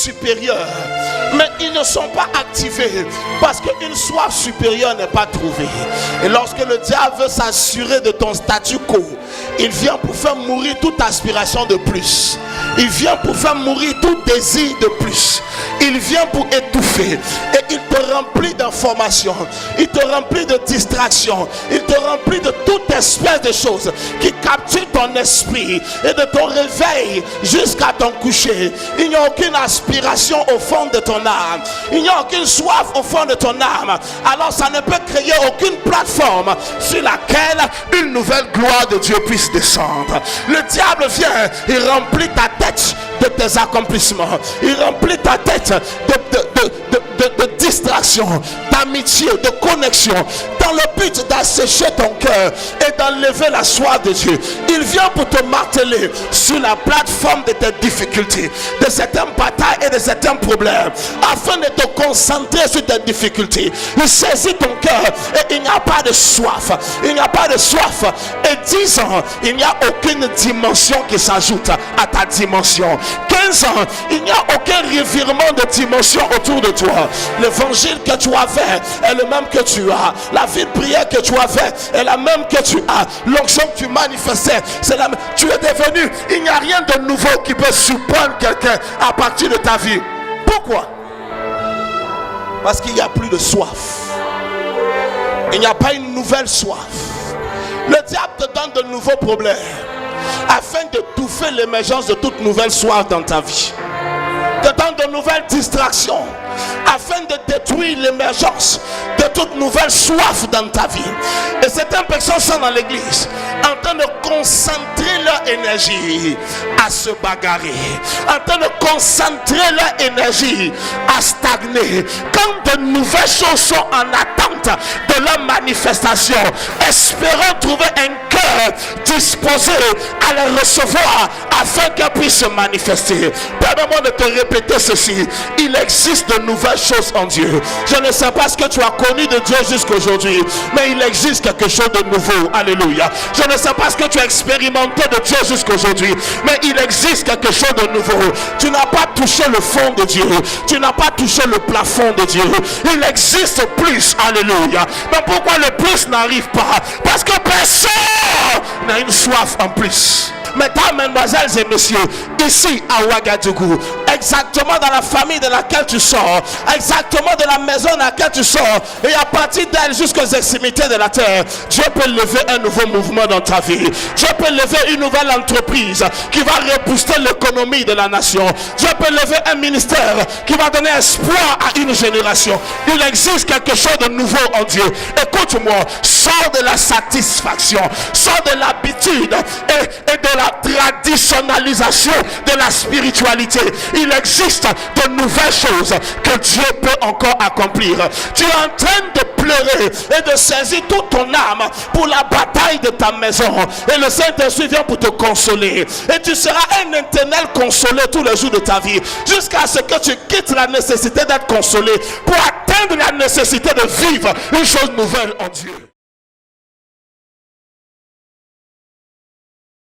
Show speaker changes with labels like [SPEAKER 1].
[SPEAKER 1] supérieures, mais ils ne sont pas activés parce qu'une soif supérieure n'est pas trouvée. Et lorsque le diable veut s'assurer de ton statu quo, il vient pour faire mourir toute aspiration de plus. Il vient pour faire mourir tout désir de plus. Il vient pour étouffer. Et il te remplit d'informations. Il te remplit de distractions. Il te remplit de toute espèce de choses qui capturent ton esprit. Et de ton réveil jusqu'à ton coucher. Il n'y a aucune aspiration au fond de ton âme. Il n'y a aucune soif au fond de ton âme. Alors ça ne peut créer aucune plateforme sur laquelle une nouvelle gloire de Dieu puisse descendre. Le diable vient, il remplit ta tête de tes accomplissements. Il remplit ta tête de distraction, d'amitié, de connexion, dans le but d'assécher ton cœur et d'enlever la soif de Dieu. Il vient pour te marteler sur la plateforme de tes difficultés, de certaines batailles et de certains problèmes, afin de te concentrer sur tes difficultés. Il saisit ton cœur et il n'y a pas de soif. Il n'y a pas de soif. Et 10 ans, il n'y a aucune dimension qui s'ajoute à ta dimension. 15 ans, il n'y a aucun revirement de dimension autour de toi. L'évangile que tu avais est le même que tu as. La vie de prière que tu avais est la même que tu as. L'onction que tu manifestais, c'est la même. Tu es devenu, il n'y a rien de nouveau qui peut surprendre quelqu'un à partir de ta vie. Pourquoi? Parce qu'il n'y a plus de soif. Il n'y a pas une nouvelle soif. Le diable te donne de nouveaux problèmes afin de d'étouffer l'émergence de toute nouvelle soif dans ta vie. Te donne de nouvelles distractions afin de détruire l'émergence de toute nouvelle soif dans ta vie. Et certaines personnes sont dans l'église en train de concentrer leur énergie à se bagarrer, en train de concentrer leur énergie à stagner, quand de nouvelles choses sont en attente de leur manifestation, espérant trouver un cœur disposé à les recevoir afin qu'elles puissent se manifester. Permets-moi de te répéter ceci: il existe de nouvelles choses en Dieu. Je ne sais pas ce que tu as connu de Dieu jusqu'aujourd'hui, mais il existe quelque chose de nouveau. Alléluia. Je ne sais pas ce que tu as expérimenté de Dieu jusqu'aujourd'hui, mais il existe quelque chose de nouveau. Tu n'as pas touché le fond de Dieu, tu n'as pas touché le plafond de Dieu. Il existe plus. Alléluia. Mais pourquoi le plus n'arrive pas? Parce que personne n'a une soif en plus. Mesdames, mesdemoiselles et messieurs, ici à Ouagadougou, exactement dans la famille de laquelle tu sors, exactement de la maison dans laquelle tu sors, et à partir d'elle jusqu'aux extrémités de la terre, Dieu peut lever un nouveau mouvement dans ta vie. Dieu peut lever une nouvelle entreprise qui va rebooster l'économie de la nation. Dieu peut lever un ministère qui va donner espoir à une génération. Il existe quelque chose de nouveau en Dieu. Écoute-moi, sors de la satisfaction, sors de l'habitude et de la traditionnalisation de la spiritualité. Il existe de nouvelles choses que Dieu peut encore accomplir. Tu es en train de pleurer et de saisir toute ton âme pour la bataille de ta maison, et le Saint-Esprit vient pour te consoler, et tu seras un éternel consolé tous les jours de ta vie, jusqu'à ce que tu quittes la nécessité d'être consolé pour atteindre la nécessité de vivre une chose nouvelle en Dieu.